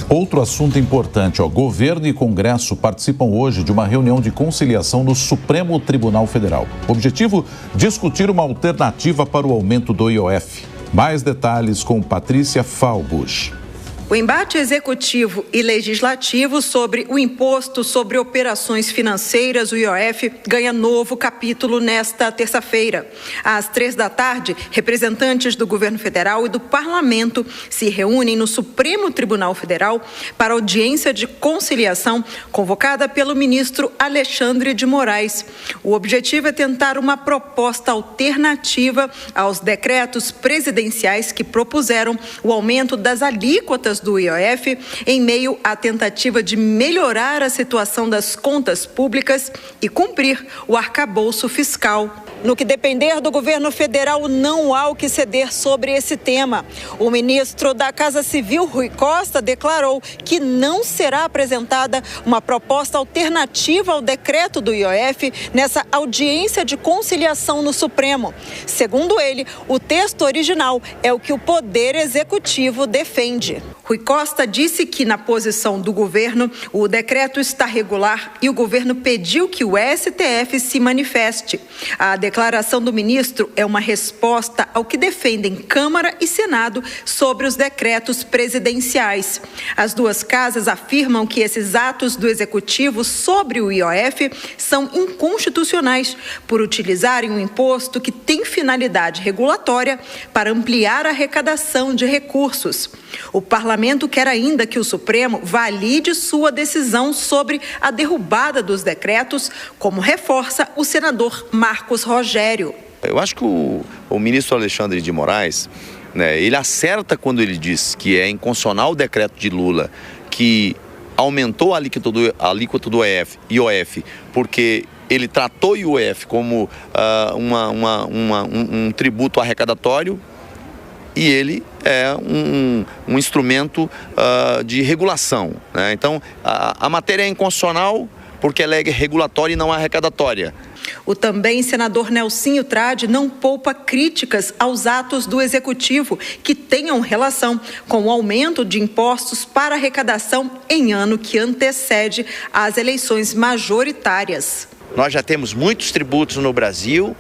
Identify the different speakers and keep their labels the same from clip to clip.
Speaker 1: Outro assunto importante, governo e Congresso participam hoje de uma reunião de conciliação no Supremo Tribunal Federal. O objetivo, discutir uma alternativa para o aumento do IOF. Mais detalhes com Patrícia Falbusch.
Speaker 2: O embate executivo e legislativo sobre o imposto sobre operações financeiras, o IOF, ganha novo capítulo nesta terça-feira. Às 15h, representantes do governo federal e do parlamento se reúnem no Supremo Tribunal Federal para audiência de conciliação convocada pelo ministro Alexandre de Moraes. O objetivo é tentar uma proposta alternativa aos decretos presidenciais que propuseram o aumento das alíquotas do IOF em meio à tentativa de melhorar a situação das contas públicas e cumprir o arcabouço fiscal. No que depender do governo federal, não há o que ceder sobre esse tema. O ministro da Casa Civil, Rui Costa, declarou que não será apresentada uma proposta alternativa ao decreto do IOF nessa audiência de conciliação no Supremo. Segundo ele, o texto original é o que o Poder Executivo defende. Rui Costa disse que, na posição do governo, o decreto está regular e o governo pediu que o STF se manifeste. A declaração do ministro é uma resposta ao que defendem Câmara e Senado sobre os decretos presidenciais. As duas casas afirmam que esses atos do Executivo sobre o IOF são inconstitucionais por utilizarem um imposto que tem finalidade regulatória para ampliar a arrecadação de recursos. O parlamento quer ainda que o Supremo valide sua decisão sobre a derrubada dos decretos, como reforça o senador Marcos Rogério.
Speaker 3: Eu acho que o ministro Alexandre de Moraes, ele acerta quando ele diz que é inconstitucional o decreto de Lula que aumentou a alíquota do IOF, porque ele tratou o IOF como um tributo arrecadatório. E ele é um instrumento de regulação, né? Então, a matéria é inconstitucional porque ela é regulatória e não arrecadatória.
Speaker 2: O também senador Nelsinho Trade não poupa críticas aos atos do Executivo que tenham relação com o aumento de impostos para arrecadação em ano que antecede as eleições majoritárias.
Speaker 4: Nós já temos muitos tributos no Brasil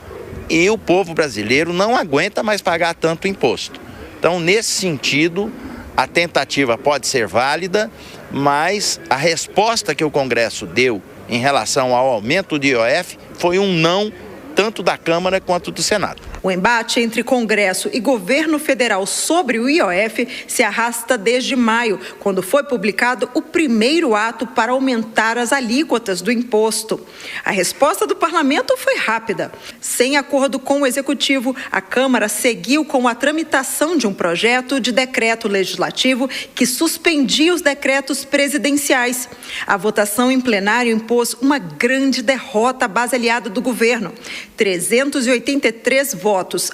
Speaker 4: e o povo brasileiro não aguenta mais pagar tanto imposto. Então, nesse sentido, a tentativa pode ser válida, mas a resposta que o Congresso deu em relação ao aumento do IOF foi um não, tanto da Câmara quanto do Senado.
Speaker 2: O embate entre Congresso e governo federal sobre o IOF se arrasta desde maio, quando foi publicado o primeiro ato para aumentar as alíquotas do imposto. A resposta do parlamento foi rápida. Sem acordo com o Executivo, a Câmara seguiu com a tramitação de um projeto de decreto legislativo que suspendia os decretos presidenciais. A votação em plenário impôs uma grande derrota à base aliada do governo. 383 votos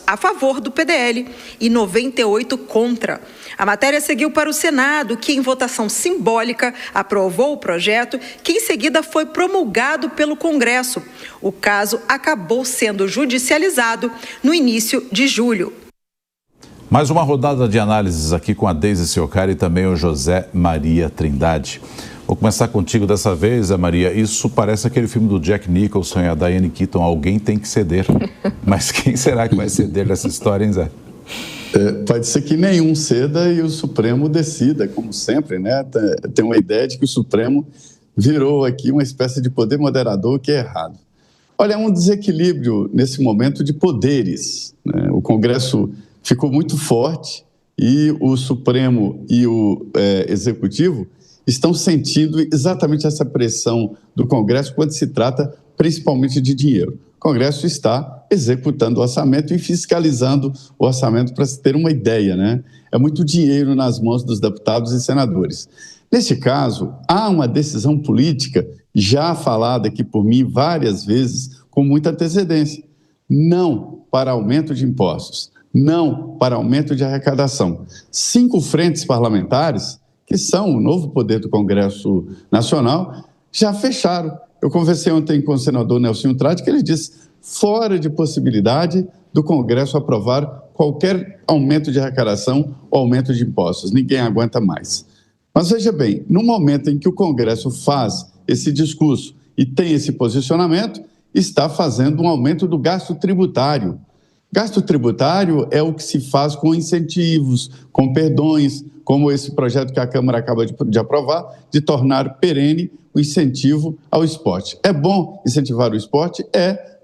Speaker 2: a favor do PDL e 98 contra. A matéria seguiu para o Senado, que em votação simbólica aprovou o projeto, que em seguida foi promulgado pelo Congresso. O caso acabou sendo judicializado no início de julho.
Speaker 1: Mais uma rodada de análises aqui com a Deise Ciocari e também o José Maria Trindade. Vou começar contigo dessa vez, Zé Maria. Isso parece aquele filme do Jack Nicholson e a Diane Keaton. Alguém tem que ceder. Mas quem será que vai ceder nessa história, hein, Zé?
Speaker 5: Pode ser que nenhum ceda e o Supremo decida, como sempre, né? Tem uma ideia de que o Supremo virou aqui uma espécie de poder moderador, que é errado. Olha, há um desequilíbrio nesse momento de poderes, né? O Congresso ficou muito forte e o Supremo e o Executivo estão sentindo exatamente essa pressão do Congresso quando se trata principalmente de dinheiro. O Congresso está executando o orçamento e fiscalizando o orçamento para se ter uma ideia, né? É muito dinheiro nas mãos dos deputados e senadores. Neste caso, há uma decisão política já falada aqui por mim várias vezes com muita antecedência. Não para aumento de impostos, não para aumento de arrecadação. 5 frentes parlamentares, que são o novo poder do Congresso Nacional, já fecharam. Eu conversei ontem com o senador Nelsinho Trade, que ele disse fora de possibilidade do Congresso aprovar qualquer aumento de arrecadação ou aumento de impostos. Ninguém aguenta mais. Mas veja bem, no momento em que o Congresso faz esse discurso e tem esse posicionamento, está fazendo um aumento do gasto tributário. Gasto tributário é o que se faz com incentivos, com perdões, como esse projeto que a Câmara acaba de aprovar, de tornar perene o incentivo ao esporte. É bom incentivar o esporte?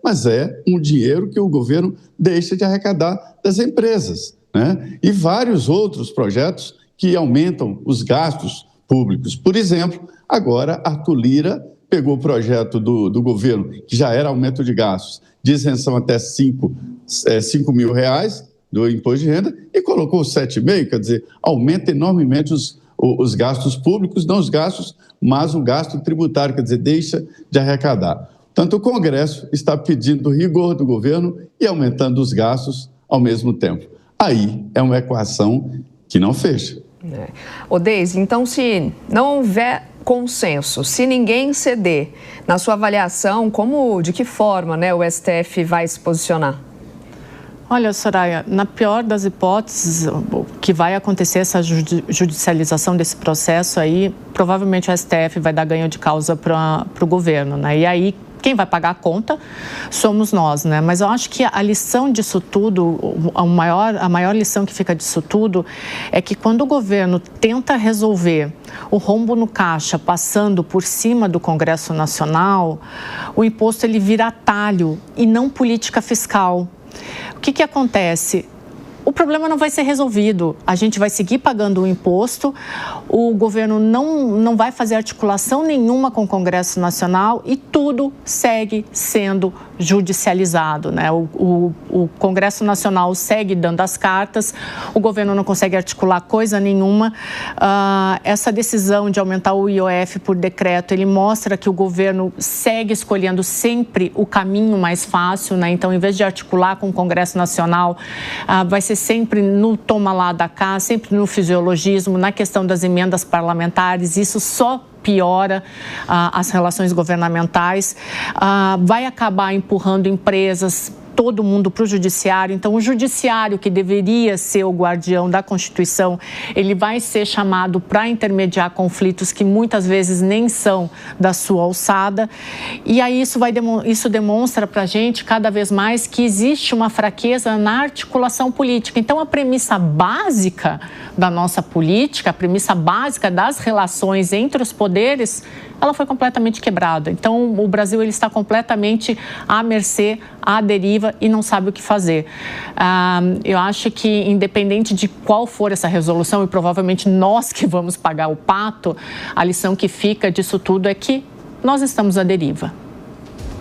Speaker 5: Mas é um dinheiro que o governo deixa de arrecadar das empresas, né? E vários outros projetos que aumentam os gastos públicos. Por exemplo, agora Arthur Lira pegou o projeto do governo, que já era aumento de gastos, de isenção até 5 mil reais do imposto de renda, e colocou 7,5, quer dizer, aumenta enormemente os gastos públicos, não os gastos, mas o gasto tributário, quer dizer, deixa de arrecadar. Portanto, o Congresso está pedindo rigor do governo e aumentando os gastos ao mesmo tempo. Aí é uma equação que não fecha.
Speaker 6: Ô Deise, então se não houver consenso, se ninguém ceder, na sua avaliação, de que forma, né, o STF vai se posicionar?
Speaker 7: Olha, Soraya, na pior das hipóteses, o que vai acontecer, essa judicialização desse processo aí, provavelmente o STF vai dar ganho de causa para o governo, né? E aí, quem vai pagar a conta somos nós, né? Mas eu acho que a lição disso tudo, a maior lição que fica disso tudo é que quando o governo tenta resolver o rombo no caixa passando por cima do Congresso Nacional, o imposto ele vira atalho e não política fiscal. O que acontece? O problema não vai ser resolvido, a gente vai seguir pagando o imposto, o governo não vai fazer articulação nenhuma com o Congresso Nacional e tudo segue sendo judicializado, né? O Congresso Nacional segue dando as cartas, o governo não consegue articular coisa nenhuma. Essa decisão de aumentar o IOF por decreto, ele mostra que o governo segue escolhendo sempre o caminho mais fácil, né? Então, em vez de articular com o Congresso Nacional, vai ser sempre no toma lá da cá, sempre no fisiologismo, na questão das emendas parlamentares. Isso só piora as relações governamentais, vai acabar empurrando empresas, todo mundo para o judiciário. Então, o judiciário, que deveria ser o guardião da Constituição, ele vai ser chamado para intermediar conflitos que muitas vezes nem são da sua alçada. E aí isso demonstra para a gente cada vez mais que existe uma fraqueza na articulação política. Então, a premissa básica da nossa política, a premissa básica das relações entre os poderes, ela foi completamente quebrada. Então, o Brasil ele está completamente à mercê, à deriva e não sabe o que fazer. Eu acho que, independente de qual for essa resolução, e provavelmente nós que vamos pagar o pato, a lição que fica disso tudo é que nós estamos à deriva.